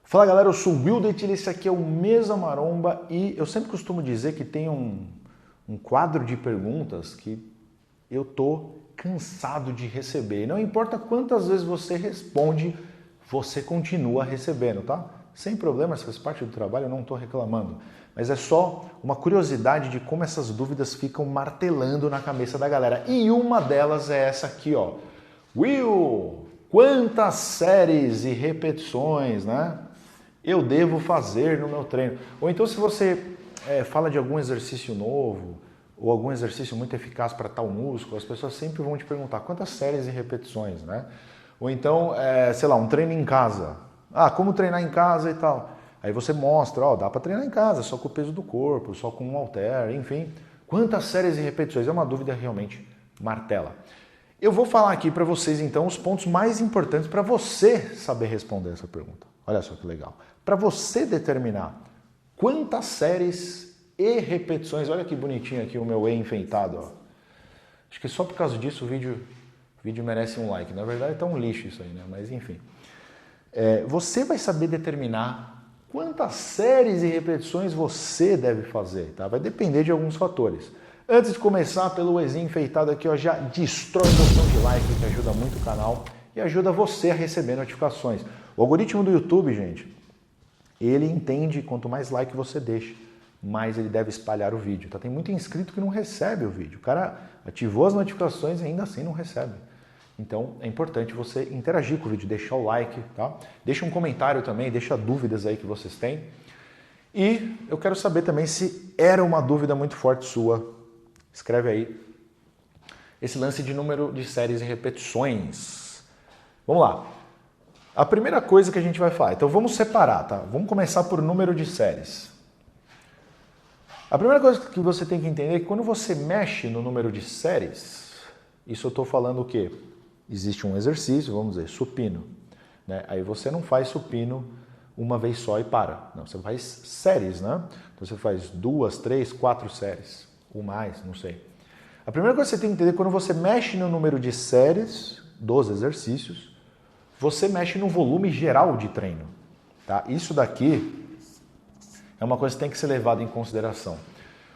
Fala galera, eu sou o Wilder, esse aqui é o Mesa Maromba e eu sempre costumo dizer que tem um quadro de perguntas que eu tô cansado de receber. E não importa quantas vezes você responde, você continua recebendo, tá? Sem problemas, faz parte do trabalho, eu não estou reclamando. Mas é só uma curiosidade de como essas dúvidas ficam martelando na cabeça da galera. E uma delas é essa aqui, ó. Will, quantas séries e repetições, né? Eu devo fazer no meu treino? Ou então se você fala de algum exercício novo ou algum exercício muito eficaz para tal músculo, as pessoas sempre vão te perguntar quantas séries e repetições, né? Ou então, sei lá, um treino em casa. Ah, como treinar em casa e tal. Aí você mostra, ó, dá para treinar em casa, só com o peso do corpo, só com um halter, enfim. Quantas séries e repetições? É uma dúvida realmente martela. Eu vou falar aqui para vocês então os pontos mais importantes para você saber responder essa pergunta. Olha só que legal. Para você determinar quantas séries e repetições, olha que bonitinho aqui o meu E enfeitado, ó. Acho que só por causa disso o vídeo merece um like. Na verdade tá um lixo isso aí, né? Mas enfim. Você vai saber determinar quantas séries e repetições você deve fazer, tá? Vai depender de alguns fatores. Antes de começar, pelo Ezinho enfeitado aqui, ó, já destrói o botão de like que ajuda muito o canal e ajuda você a receber notificações. O algoritmo do YouTube, gente, ele entende quanto mais like você deixa, mais ele deve espalhar o vídeo. Tá? Tem muito inscrito que não recebe o vídeo. O cara ativou as notificações e ainda assim não recebe. Então é importante você interagir com o vídeo, deixar o like, tá? Deixa um comentário também, deixa dúvidas aí que vocês têm. E eu quero saber também se era uma dúvida muito forte sua. Escreve aí esse lance de número de séries e repetições. Vamos lá. A primeira coisa que a gente vai falar, então vamos separar, tá? Vamos começar por número de séries. A primeira coisa que você tem que entender é que quando você mexe no número de séries, isso eu estou falando o quê? Existe um exercício, vamos dizer, supino. Né? Aí você não faz supino uma vez só e para. Não, você faz séries, né? Então você faz 2, 3, 4 séries. Ou mais, não sei. A primeira coisa que você tem que entender é que quando você mexe no número de séries dos exercícios, você mexe no volume geral de treino. Tá? Isso daqui é uma coisa que tem que ser levada em consideração.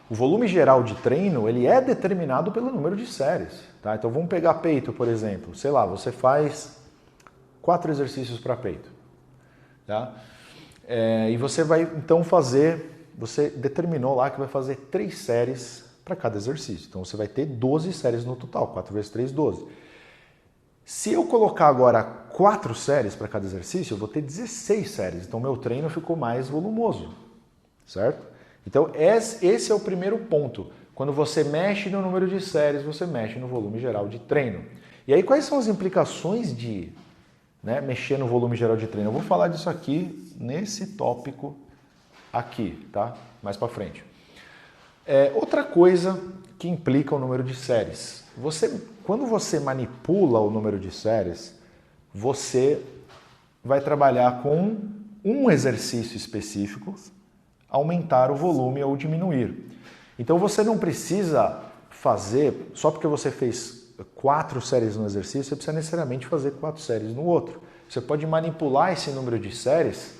O volume geral de treino ele é determinado pelo número de séries. Tá? Então vamos pegar peito, por exemplo. Sei lá, você faz 4 exercícios para peito. Tá? E você vai então fazer, você determinou lá que vai fazer 3 séries para cada exercício. Então você vai ter 12 séries no total, 4 vezes 3, 12. Se eu colocar agora 4 séries para cada exercício, eu vou ter 16 séries. Então, meu treino ficou mais volumoso, certo? Então, esse é o primeiro ponto. Quando você mexe no número de séries, você mexe no volume geral de treino. E aí, quais são as implicações de mexer no volume geral de treino? Eu vou falar disso aqui, nesse tópico aqui, tá? Mais para frente. Outra coisa que implica o número de séries. Quando você manipula o número de séries, você vai trabalhar com um exercício específico, aumentar o volume ou diminuir. Então você não precisa fazer, só porque você fez 4 séries no exercício, você precisa necessariamente fazer 4 séries no outro. Você pode manipular esse número de séries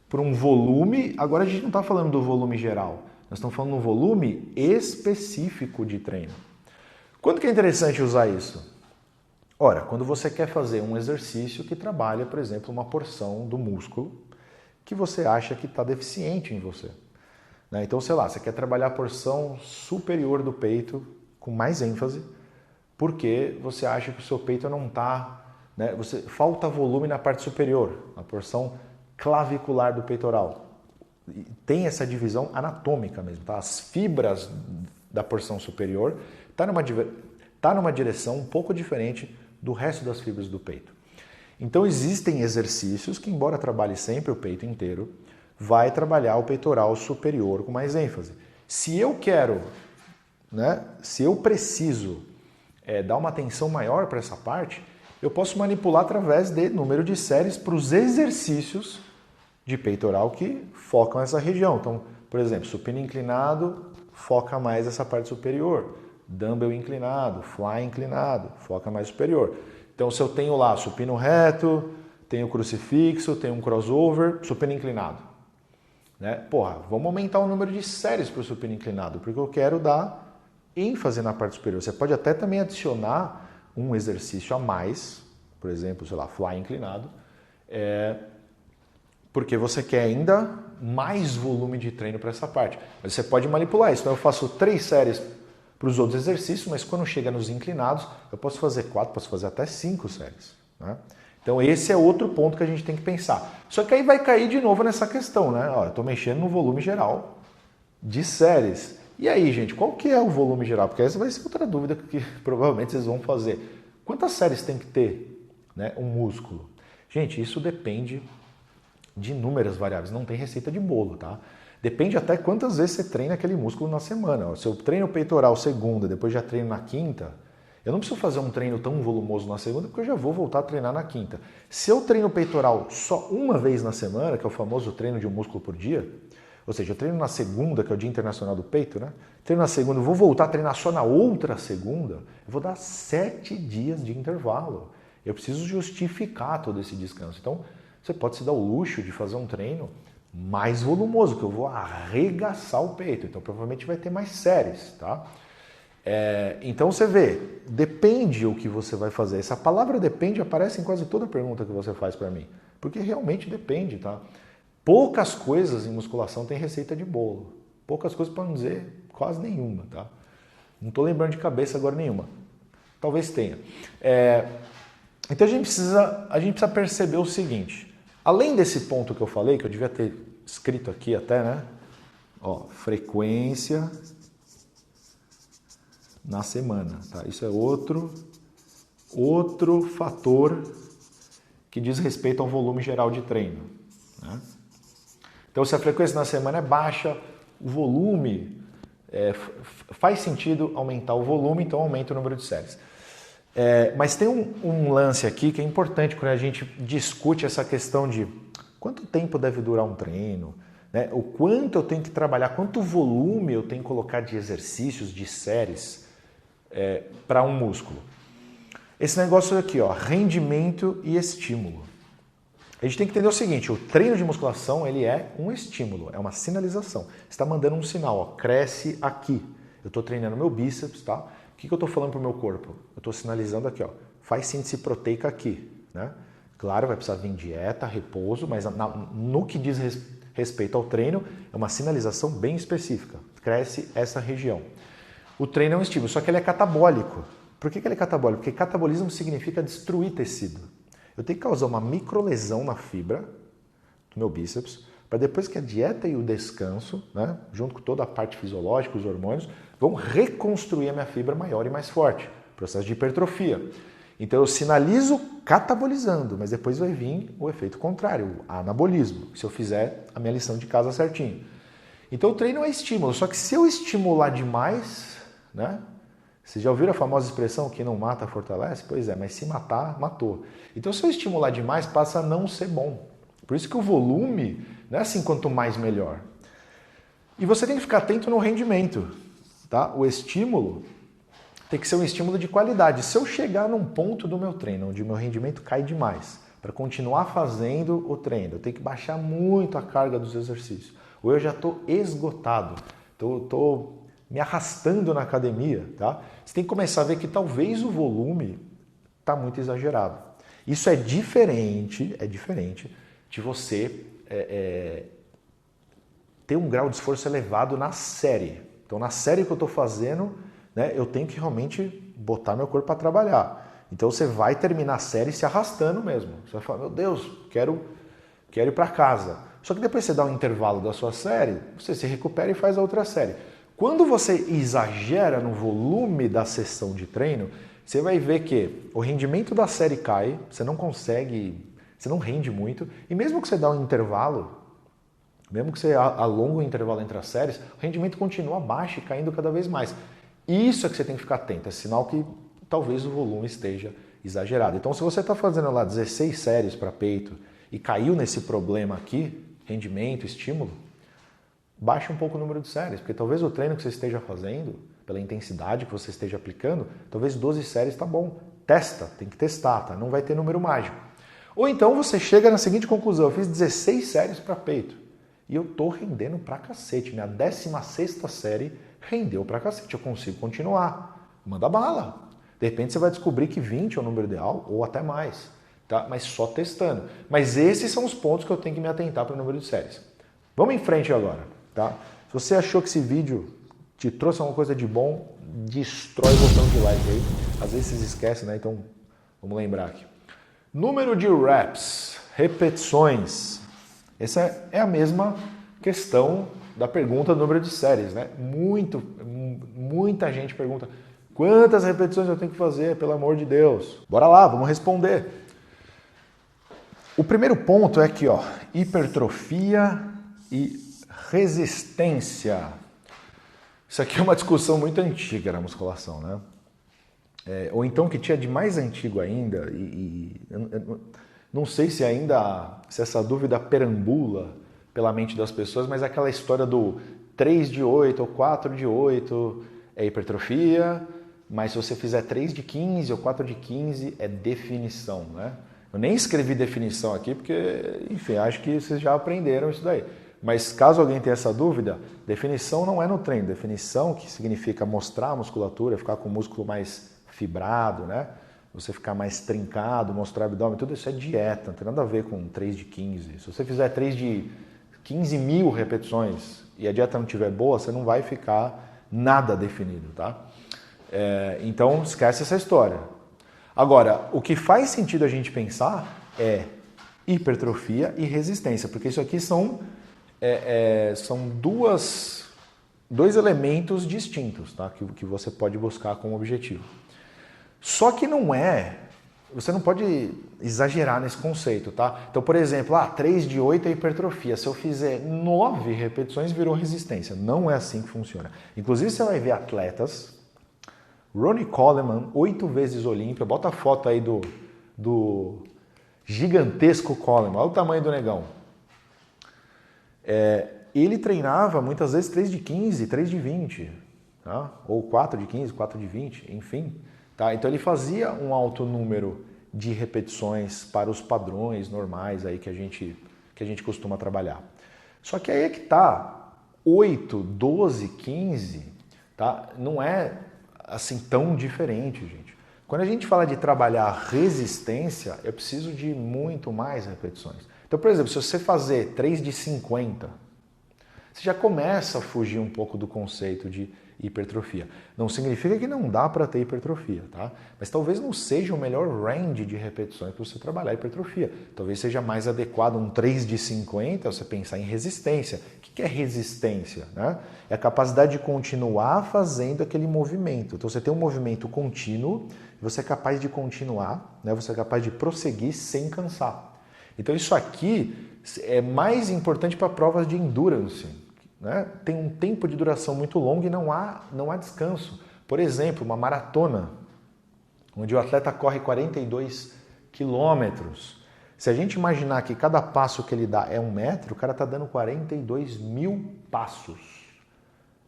por um volume, agora a gente não está falando do volume geral, nós estamos falando de um volume específico de treino. Quando que é interessante usar isso? Ora, quando você quer fazer um exercício que trabalha, por exemplo, uma porção do músculo que você acha que está deficiente em você. Então, sei lá, você quer trabalhar a porção superior do peito com mais ênfase, porque você acha que o seu peito não está... falta volume na parte superior, na porção clavicular do peitoral. Tem essa divisão anatômica mesmo, tá? As fibras da porção superior está numa direção um pouco diferente do resto das fibras do peito. Então existem exercícios que, embora trabalhe sempre o peito inteiro, vai trabalhar o peitoral superior com mais ênfase. Se eu quero, se eu preciso dar uma atenção maior para essa parte, eu posso manipular através de número de séries para os exercícios de peitoral que focam essa região. Então, por exemplo, supino inclinado foca mais essa parte superior. Dumbbell inclinado, fly inclinado, foca mais superior. Então, se eu tenho lá supino reto, tem o crucifixo, tem um crossover, supino inclinado. Né? Porra, vamos aumentar o número de séries para o supino inclinado, porque eu quero dar ênfase na parte superior. Você pode até também adicionar um exercício a mais, por exemplo, sei lá, fly inclinado, porque você quer ainda mais volume de treino para essa parte. Mas você pode manipular isso. Então eu faço 3 séries para os outros exercícios, mas quando chega nos inclinados, eu posso fazer 4, posso fazer até 5 séries. Né? Então esse é outro ponto que a gente tem que pensar. Só que aí vai cair de novo nessa questão, né? Ó, eu estou mexendo no volume geral de séries. E aí, gente, qual que é o volume geral? Porque essa vai ser outra dúvida que provavelmente vocês vão fazer. Quantas séries tem que ter, né, um músculo? Gente, isso depende de inúmeras variáveis, não tem receita de bolo, tá? Depende até quantas vezes você treina aquele músculo na semana. Se eu treino peitoral segunda, depois já treino na quinta, eu não preciso fazer um treino tão volumoso na segunda, porque eu já vou voltar a treinar na quinta. Se eu treino peitoral só uma vez na semana, que é o famoso treino de um músculo por dia, ou seja, eu treino na segunda, que é o Dia Internacional do Peito, né? Treino na segunda, eu vou voltar a treinar só na outra segunda, eu vou dar 7 dias de intervalo. Eu preciso justificar todo esse descanso. Então, você pode se dar o luxo de fazer um treino mais volumoso, que eu vou arregaçar o peito. Então, provavelmente vai ter mais séries, tá? Então, você vê, depende o que você vai fazer. Essa palavra depende aparece em quase toda pergunta que você faz para mim. Porque realmente depende, tá? Poucas coisas em musculação tem receita de bolo. Poucas coisas para não dizer quase nenhuma, tá? Não estou lembrando de cabeça agora nenhuma. Talvez tenha. Então, a gente precisa perceber o seguinte. Além desse ponto que eu falei, que eu devia ter escrito aqui até, né? Ó, frequência na semana, tá? Isso é outro fator que diz respeito ao volume geral de treino, né? Então, se a frequência na semana é baixa, o volume, faz sentido aumentar o volume, então aumenta o número de séries. Mas tem um lance aqui que é importante quando a gente discute essa questão de quanto tempo deve durar um treino, né? O quanto eu tenho que trabalhar, quanto volume eu tenho que colocar de exercícios, de séries para um músculo. Esse negócio aqui, ó, rendimento e estímulo. A gente tem que entender o seguinte, o treino de musculação ele é um estímulo, é uma sinalização. Você está mandando um sinal, ó, cresce aqui. Eu estou treinando meu bíceps, tá? O que eu estou falando para o meu corpo? Eu estou sinalizando aqui, ó, faz síntese proteica aqui, né? Claro, vai precisar vir dieta, repouso, mas no que diz respeito ao treino, é uma sinalização bem específica. Cresce essa região. O treino é um estímulo, só que ele é catabólico. Por que ele é catabólico? Porque catabolismo significa destruir tecido. Eu tenho que causar uma microlesão na fibra do meu bíceps, para depois que a dieta e o descanso, né, junto com toda a parte fisiológica, os hormônios, vão reconstruir a minha fibra maior e mais forte. Processo de hipertrofia. Então eu sinalizo catabolizando, mas depois vai vir o efeito contrário, o anabolismo, se eu fizer a minha lição de casa certinho. Então o treino é estímulo, só que se eu estimular demais, né? Vocês já ouviram a famosa expressão que não mata fortalece? Pois é, mas se matar, matou. Então se eu estimular demais, passa a não ser bom. Por isso que o volume não é assim quanto mais melhor. E você tem que ficar atento no rendimento, tá? O estímulo tem que ser um estímulo de qualidade. Se eu chegar num ponto do meu treino onde o meu rendimento cai demais, para continuar fazendo o treino, eu tenho que baixar muito a carga dos exercícios. Ou eu já estou esgotado, estou me arrastando na academia, tá? Você tem que começar a ver que talvez o volume está muito exagerado. Isso é diferente de você ter um grau de esforço elevado na série. Então, na série que eu estou fazendo, né, eu tenho que realmente botar meu corpo para trabalhar. Então, você vai terminar a série se arrastando mesmo. Você vai falar, meu Deus, quero ir para casa. Só que depois você dá um intervalo da sua série, você se recupera e faz a outra série. Quando você exagera no volume da sessão de treino, você vai ver que o rendimento da série cai, você não rende muito, e mesmo que você dá um intervalo, mesmo que você alonga o intervalo entre as séries, o rendimento continua baixo e caindo cada vez mais. Isso é que você tem que ficar atento, é sinal que talvez o volume esteja exagerado. Então, se você está fazendo lá 16 séries para peito e caiu nesse problema aqui, rendimento, estímulo, baixe um pouco o número de séries, porque talvez o treino que você esteja fazendo, pela intensidade que você esteja aplicando, talvez 12 séries está bom. Testa, tem que testar, tá? Não vai ter número mágico. Ou então você chega na seguinte conclusão, eu fiz 16 séries para peito e eu tô rendendo pra cacete. Minha 16ª série rendeu pra cacete, eu consigo continuar. Manda bala. De repente você vai descobrir que 20 é o número ideal ou até mais, tá? Mas só testando. Mas esses são os pontos que eu tenho que me atentar para o número de séries. Vamos em frente agora, tá? Se você achou que esse vídeo te trouxe alguma coisa de bom, destrói o botão de like aí. Às vezes vocês esquecem, né? Então vamos lembrar aqui. Número de reps, repetições. Essa é a mesma questão da pergunta do número de séries, né? Muita gente pergunta quantas repetições eu tenho que fazer, pelo amor de Deus. Bora lá, vamos responder. O primeiro ponto é aqui, ó, hipertrofia e resistência. Isso aqui é uma discussão muito antiga na musculação, né? Ou então que tinha de mais antigo ainda, não sei se se essa dúvida perambula pela mente das pessoas, mas aquela história do 3 de 8 ou 4 de 8 é hipertrofia, mas se você fizer 3 de 15 ou 4 de 15 é definição, né? Eu nem escrevi definição aqui porque, enfim, acho que vocês já aprenderam isso daí. Mas caso alguém tenha essa dúvida, definição não é no treino. Definição, que significa mostrar a musculatura, ficar com o músculo mais fibrado, né? Você ficar mais trincado, mostrar o abdômen, tudo isso é dieta, não tem nada a ver com 3 de 15. Se você fizer 3 de 15 mil repetições e a dieta não estiver boa, você não vai ficar nada definido, tá? Então, esquece essa história. Agora, o que faz sentido a gente pensar é hipertrofia e resistência, porque isso aqui são dois elementos distintos, tá? que você pode buscar como objetivo. Só que você não pode exagerar nesse conceito, tá? Então, por exemplo, 3 de 8 é hipertrofia. Se eu fizer 9 repetições, virou resistência. Não é assim que funciona. Inclusive, você vai ver atletas, Ronnie Coleman, 8 vezes Olímpia, bota a foto aí do gigantesco Coleman, olha o tamanho do negão. Ele treinava muitas vezes 3 de 15, 3 de 20, tá? Ou 4 de 15, 4 de 20, enfim. Tá? Então ele fazia um alto número de repetições para os padrões normais aí que a gente costuma trabalhar. Só que aí é que tá, 8, 12, 15, tá? Não é assim tão diferente, gente. Quando a gente fala de trabalhar resistência, eu preciso de muito mais repetições. Então, por exemplo, se você fazer 3 de 50, você já começa a fugir um pouco do conceito de hipertrofia. Não significa que não dá para ter hipertrofia, tá? Mas talvez não seja o melhor range de repetições para você trabalhar hipertrofia. Talvez seja mais adequado um 3 de 50, você pensar em resistência. O que é resistência, né? É a capacidade de continuar fazendo aquele movimento. Então você tem um movimento contínuo, você é capaz de continuar, né? Você é capaz de prosseguir sem cansar. Então isso aqui é mais importante para provas de endurance, né? Tem um tempo de duração muito longo e não há descanso. Por exemplo, uma maratona, onde o atleta corre 42 quilômetros. Se a gente imaginar que cada passo que ele dá é 1 metro, o cara está dando 42 mil passos,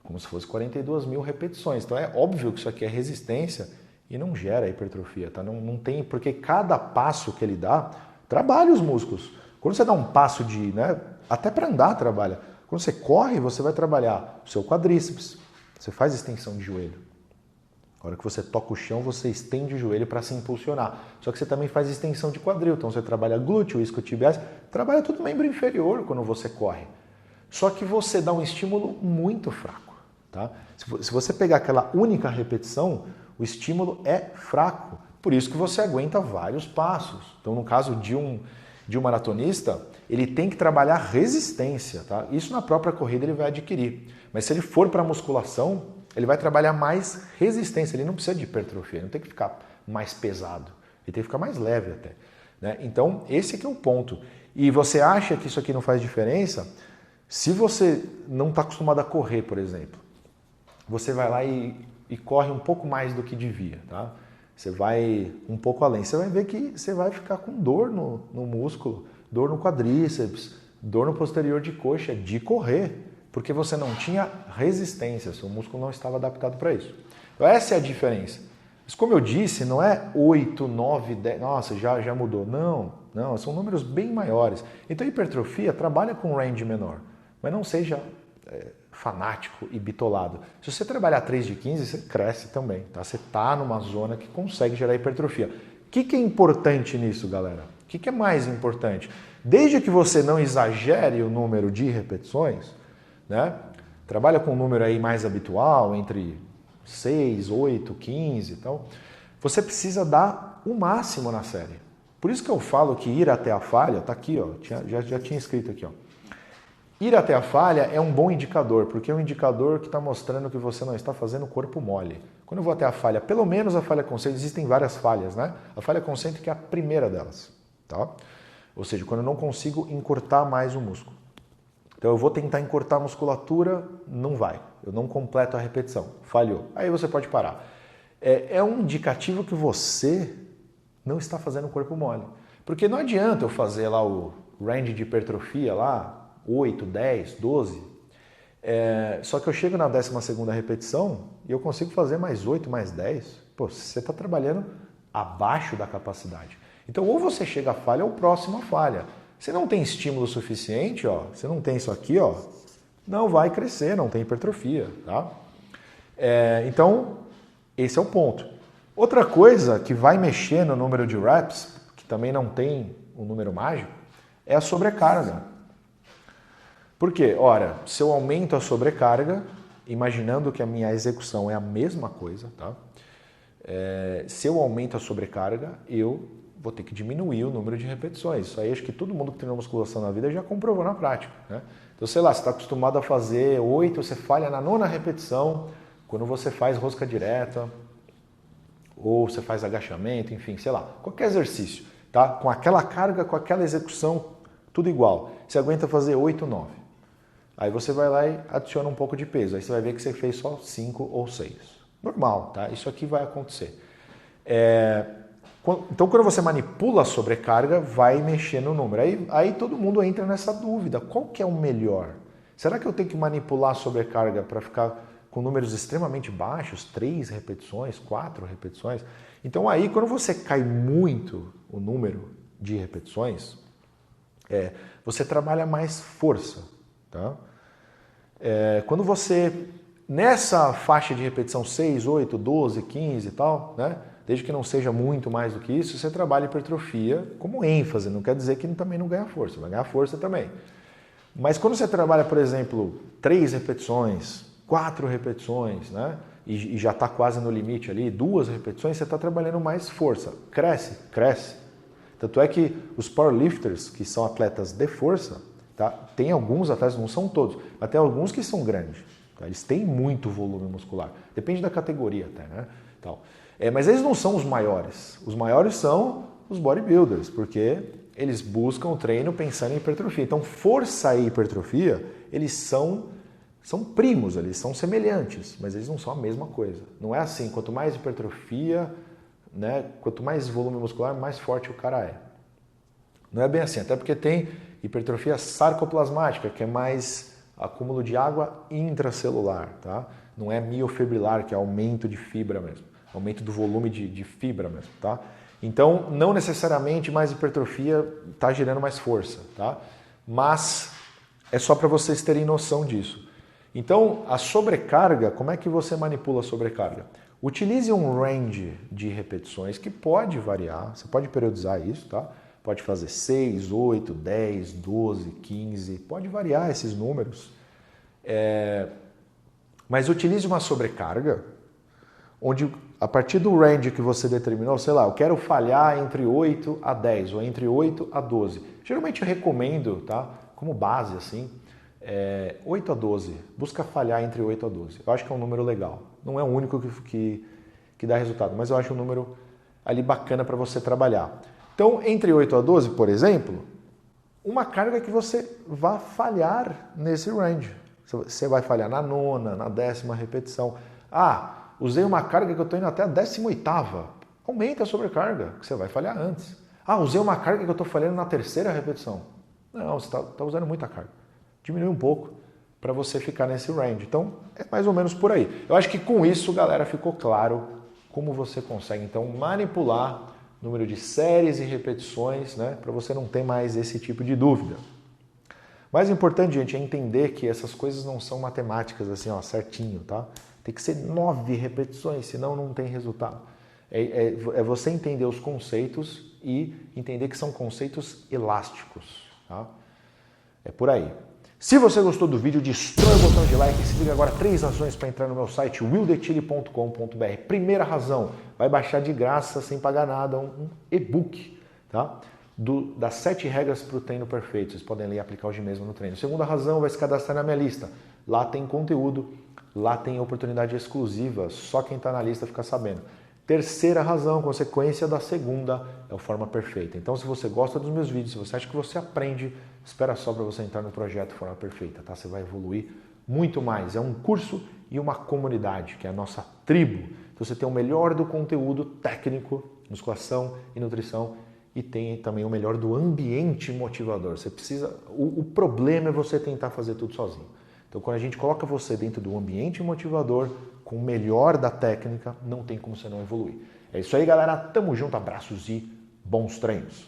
como se fosse 42 mil repetições. Então é óbvio que isso aqui é resistência e não gera hipertrofia, tá? Não tem, porque cada passo que ele dá trabalha os músculos. Quando você dá um passo até para andar trabalha. Quando você corre, você vai trabalhar o seu quadríceps. Você faz extensão de joelho. Na hora que você toca o chão, você estende o joelho para se impulsionar. Só que você também faz extensão de quadril. Então você trabalha glúteo, isquiotibiais, trabalha todo o membro inferior quando você corre. Só que você dá um estímulo muito fraco, tá? Se você pegar aquela única repetição, o estímulo é fraco. Por isso que você aguenta vários passos. Então, no caso de um maratonista, ele tem que trabalhar resistência, tá? Isso na própria corrida ele vai adquirir. Mas se ele for para a musculação, ele vai trabalhar mais resistência. Ele não precisa de hipertrofia, ele não tem que ficar mais pesado. Ele tem que ficar mais leve até, né? Então, esse aqui é o ponto. E você acha que isso aqui não faz diferença? Se você não está acostumado a correr, por exemplo, você vai lá e corre um pouco mais do que devia, tá? Você vai um pouco além. Você vai ver que você vai ficar com dor no músculo, dor no quadríceps, dor no posterior de coxa de correr, porque você não tinha resistência, seu músculo não estava adaptado para isso. Então essa é a diferença. Mas como eu disse, não é 8, 9, 10, nossa, já mudou. Não, Não, são números bem maiores. Então a hipertrofia trabalha com range menor, mas não seja fanático e bitolado. Se você trabalhar 3 de 15, você cresce também, tá? Você está numa zona que consegue gerar hipertrofia. O que é importante nisso, galera? O que é mais importante? Desde que você não exagere o número de repetições, né? Trabalha com um número aí mais habitual, entre 6, 8, 15 e tal, você precisa dar o máximo na série. Por isso que eu falo que ir até a falha, tá aqui, ó, já tinha escrito aqui, ó. Ir até a falha é um bom indicador, porque é um indicador que está mostrando que você não está fazendo corpo mole. Quando eu vou até a falha, pelo menos a falha concêntrica, existem várias falhas, né? A falha concêntrica é a primeira delas, tá? Ou seja, quando eu não consigo encurtar mais o músculo. Então eu vou tentar encurtar a musculatura, não vai. Eu não completo a repetição, falhou. Aí você pode parar. É um indicativo que você não está fazendo corpo mole. Porque não adianta eu fazer lá o range de hipertrofia lá, 8, 10, 12, só que eu chego na 12ª repetição e eu consigo fazer mais 8, mais 10. Pô, você está trabalhando abaixo da capacidade. Então ou você chega à falha ou próximo à falha. Você não tem estímulo suficiente, ó, você não tem isso aqui, ó, não vai crescer, não tem hipertrofia, tá? Então, esse é o ponto. Outra coisa que vai mexer no número de reps, que também não tem um número mágico, é a sobrecarga. Por quê? Ora, se eu aumento a sobrecarga, imaginando que a minha execução é a mesma coisa, tá? Se eu aumento a sobrecarga, eu vou ter que diminuir o número de repetições. Isso aí acho que todo mundo que treinou musculação na vida já comprovou na prática, né? Então, sei lá, você está acostumado a fazer 8, você falha na 9ª repetição, quando você faz rosca direta, ou você faz agachamento, enfim, sei lá, qualquer exercício, tá? Com aquela carga, com aquela execução, tudo igual. Você aguenta fazer 8, 9. Aí você vai lá e adiciona um pouco de peso. Aí você vai ver que você fez só 5 ou 6. Normal, tá? Isso aqui vai acontecer. Então, quando você manipula a sobrecarga, vai mexer no número. Aí todo mundo entra nessa dúvida. Qual que é o melhor? Será que eu tenho que manipular a sobrecarga para ficar com números extremamente baixos? 3 repetições, 4 repetições? Então aí, quando você cai muito o número de repetições, você trabalha mais força. Tá? Quando você, nessa faixa de repetição 6, 8, 12, 15 e tal, né? Desde que não seja muito mais do que isso, você trabalha hipertrofia como ênfase, não quer dizer que também não ganha força, vai ganhar força também. Mas quando você trabalha, por exemplo, 3 repetições, 4 repetições, né? E já está quase no limite ali, 2 repetições, você está trabalhando mais força. Cresce? Cresce. Tanto é que os powerlifters, que são atletas de força, tá? Tem alguns atletas, não são todos, mas tem alguns que são grandes. Tá? Eles têm muito volume muscular. Depende da categoria até, né? Mas eles não são os maiores. Os maiores são os bodybuilders, porque eles buscam o treino pensando em hipertrofia. Então, força e hipertrofia, eles são primos, eles são semelhantes, mas eles não são a mesma coisa. Não é assim, quanto mais hipertrofia, né, quanto mais volume muscular, mais forte o cara é. Não é bem assim, até porque tem hipertrofia sarcoplasmática, que é mais acúmulo de água intracelular, tá? Não é miofibrilar, que é aumento de fibra mesmo, aumento do volume de fibra mesmo, tá? Então, não necessariamente mais hipertrofia está gerando mais força, tá? Mas é só para vocês terem noção disso. Então, a sobrecarga, como é que você manipula a sobrecarga? Utilize um range de repetições que pode variar, você pode periodizar isso, tá? Pode fazer 6, 8, 10, 12, 15, pode variar esses números. Mas utilize uma sobrecarga, onde a partir do range que você determinou, sei lá, eu quero falhar entre 8 a 10 ou entre 8 a 12. Geralmente eu recomendo, tá? Como base, assim, 8 a 12. Busca falhar entre 8 a 12. Eu acho que é um número legal. Não é o único que dá resultado, mas eu acho um número ali bacana para você trabalhar. Então, entre 8 a 12, por exemplo, uma carga que você vá falhar nesse range. Você vai falhar na 9ª, na 10ª repetição. Usei uma carga que eu estou indo até a 18ª. Aumenta a sobrecarga, que você vai falhar antes. Usei uma carga que eu estou falhando na 3ª repetição. Não, você está usando muita carga. Diminui um pouco para você ficar nesse range. Então, é mais ou menos por aí. Eu acho que com isso, galera, ficou claro como você consegue, então, manipular número de séries e repetições, né? Para você não ter mais esse tipo de dúvida. Mais importante, gente, é entender que essas coisas não são matemáticas assim, ó, certinho, tá? Tem que ser 9 repetições, senão não tem resultado. É você entender os conceitos e entender que são conceitos elásticos, tá? É por aí. Se você gostou do vídeo, destrói o botão de like e se liga agora 3 razões para entrar no meu site willdechile.com.br. Primeira razão, vai baixar de graça, sem pagar nada, um e-book, tá? Das 7 regras para o treino perfeito. Vocês podem ler e aplicar hoje mesmo no treino. Segunda razão, vai se cadastrar na minha lista. Lá tem conteúdo, lá tem oportunidade exclusiva, só quem está na lista fica sabendo. Terceira razão, consequência da segunda, é a forma perfeita. Então, se você gosta dos meus vídeos, se você acha que você aprende, espera só para você entrar no projeto Forma Perfeita, tá? Você vai evoluir muito mais. É um curso e uma comunidade, que é a nossa tribo. Então, você tem o melhor do conteúdo técnico, musculação e nutrição, e tem também o melhor do ambiente motivador. Você precisa. O problema é você tentar fazer tudo sozinho. Então, quando a gente coloca você dentro do ambiente motivador, com o melhor da técnica, não tem como você não evoluir. É isso aí, galera. Tamo junto, abraços e bons treinos.